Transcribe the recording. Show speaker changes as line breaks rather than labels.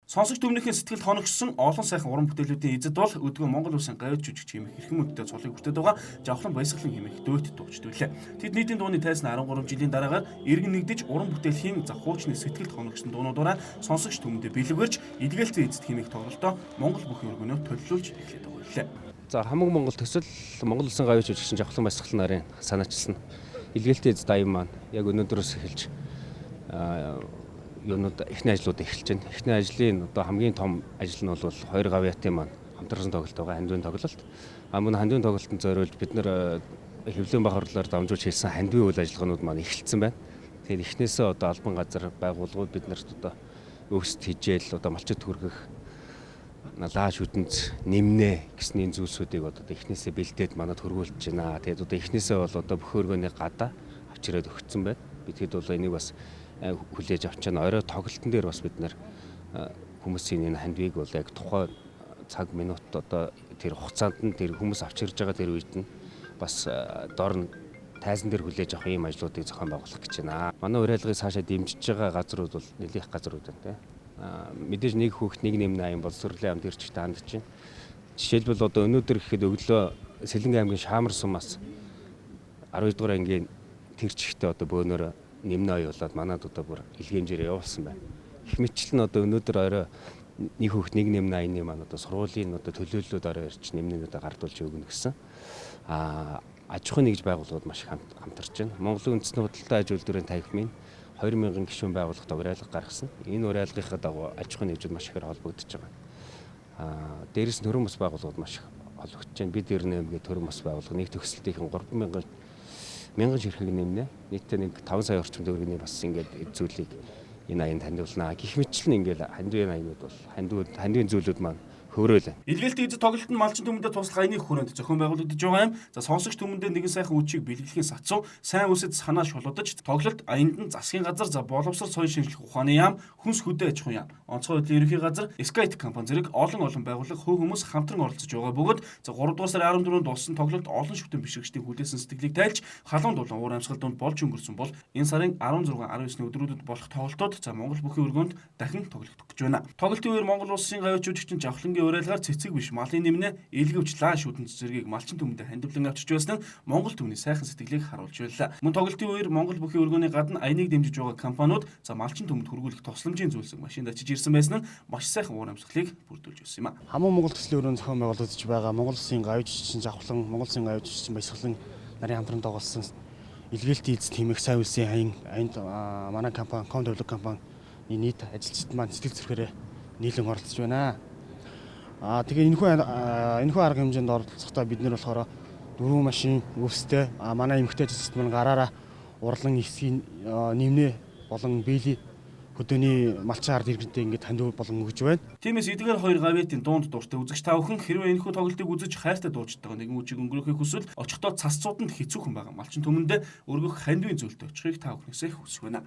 Сонсогч түмнийхээ сэтгэлд хоногшсон олон сайхан уран бүтээлүүдийн эзэд бол өдгөө Монгол улсын гавьяа жүжигч хэмээх хэрхэн мөндөд цолыг хүртээд байгаа Жавхлан Баясгалан хэмээх дуэт дуучид билээ. Тэд нийтийн дууны тайзны 13 жилийн дараагаар иргэн нэгдэж уран бүтээлийн хуучны сэтгэлд хоногшсон дуунуудаараа сонсогч түмэндээ бэлэгэрч эдгэлцэн эзэд хэмээх тоглолтоо Монгол бүхэн өргөнөө төлөвлүүлж эхлэдэг байлаа.
За хамаг Монгол төсөл Монгол улсын гавьяа жүжигч Жавхлан Баясгалан нарын санаачилсан илгээлтийн эзэд аян маань яг өнөөдрөөс эхэлж юунууд эхний ажлууд эхэлж байна. Эхний ажлын одоо хамгийн том ажил нь бол хоёр гавьяатын маань хамтарсан тоглолт байгаа хандвийн тоглолт. Мөн хандвийн тоглолтод зориулж бид нэр хэвлэлийн баг орлоор дамжуулж хийсэн хандвийн үйл ажиллагаанууд маань эхэлсэн байна. Тэгэхээр эхнээсээ одоо албан газар байгууллагууд бид нарт одоо өвсд хижээл одоо малчид хүргэх налаа шүтэнц нэмнэ гэсэн энэ зүйлсүүдийг одоо эхнээсээ бэлдээд манад хөргүүлж байна. Тэгээд одоо эхнээсээ бол одоо бүх өргөний гадаа авчираад өгсөн байна. Бидэд бол энийг бас хүлээж авч чана. Орой тоглолтын дээр бас бид нэр хүмүүсийн энэ хандвийг бол яг тухайн цаг минут одоо тэр хугацаанд нь тэр хүмүүс авч ирж байгаа тэр үед нь бас дор нь тайзан дээр хүлээж авах ийм ажлуудыг зохион байгуулах гэж байна. Манай уриалгыг цаашаа дэмжиж байгаа газрууд бол нэлээх газрууд байна тийм. Мэдээж нэг хүүхэд нэг нэмнэ аян боловсролын амд ирчтэй хандж байна. Жишээлбэл одоо өнөөдөр гэхэд өглөө Сэлэнгэ аймгийн Шаамар сумаас 12 дугаар ангийн тэр чигтээ одоо бөөнөр нэмнэ оёолоод манад одоо бүр илгээмжээр явуулсан байна. Их мэтчил нь одоо өнөөдөр орой нэг хүүхэд нэг нэмнэ аяны маань одоо сургуулийн одоо төлөөллүүд орой ирж нэмнэнүүдэ гардуулж өгнө гэсэн. Аж ахуйн нэгж байгууллагууд маш их хамтарч байна. Монголын үндэсний худалдаа аж үйлдвэрийн танхимын 2000 гишүүн байгууллагад уриалга гаргасан. Энэ уриалгынхаа дагуу аж ахуйн нэгжүүд маш ихээр холбогдож байгаа. Дээрээс нь төрийн бас байгууллагууд маш их холбогдож байна. Бид ernэмгээ төрийн бас байгууллага нэг төгсөлтийн 3000 мянган ширхэг нэмнэ. Нийтдээ нэг 5 сая орчим төгрөгийн бас ингээд зүйлийг энэ аянд хандуулнаа. Гэх мэтчил нь ингээд хандвийн аянууд бол хандвийн зүйлүүд маань хөврөөл.
Илгээлтийн эзэд тоглолт нь малчин түмэндээ туслах аяны хүрээнд зохион байгуулагдаж байгаа юм. За сонсогч түмэндээ нэгэн сайхан үчиг бэлгэхийн сацуу сайн үсэд санаа шулуудаж тоглолт аянд нь засгийн газар за боловсрол соёл шинжилэх ухааны яам, хүнс хөдөө аж ахуйн яам, онцгой хөдөлгөөний ерөнхий газар, Skype компани зэрэг олон байгууллага хөв хүмүүс хамтран оролцож байгаа бөгөөд за 3 дугаар сарын 14-нд болсон тоглолт олон шүтэн бишрэгчдийн хүлээсэн сэтгэлийг тайлж халуун дулаан уур амьсгал донд болж өнгөрсөн бол энэ сарын 16-19-ний өдрүүдэд болох тоглолтууд за Монгол бүхэн өргөнд дахин тоглогдох гэж байна. Тоглолтын үеэр Монгол улсын гавьяа жүжигч Жавхлангийн уриалгаар цэцэг биш малын нэмнэ илгэвч лаа шүтэн зэргийг малчин түмэндээ хандивлан авчирч байсан нь Монгол түмний сайхан сэтгэлийг харуулж байлаа. Мөн тоглолтын үеэр Монгол бүхийн өргөний гадна аяныг дэмжиж байгаа компаниуд за малчин түмэнд хүргүүлэх тусламжийн зүйлсийг машинд ачиж ирсэн байсан нь маш сайхан уур амьсгалыг бүрдүүлж байсан юм а.
Хамаг Монгол төслийн өрөөнд зохион байгуулагдаж байгаа Монгол улсын гавьяа жүжигч Жавхлан, Монгол улсын гавьяа жүжигч Баясгалан нарын хамтран тоглосон илгээлтийн эзэд хэмээх сайн үсгийн аянд манай компани, Comdevelop компани нийт ажилчид маань сэтгэл зүрхээрээ нийлэн оролцож байна. Тэгээ энэхүү арга хэмжээнд оролцохдоо бид нэр болохоор 4 машин өвстэй манай эмэгтэй ажилчид маань гараараа урлан эсгийн нэмнэ болон биелийн хөдөөний малчин ард иргэнтэй ингээд хандив болон өгж байна.
Тиймээс эдгээр хоёр гавьяатын дуунд дуртай үзэгч та бүхэн хэрвээ энэхүү тоглолтыг үзэж хайртай дуучдаа нэгэн үчиг өнгөрөхийг хүсвэл очихдоо цас цууданд хэцүүхэн байгаа малчин түмэндээ өргөх хандивын зүйлтэй очихыг та бүхнээсээ хүсэж байна.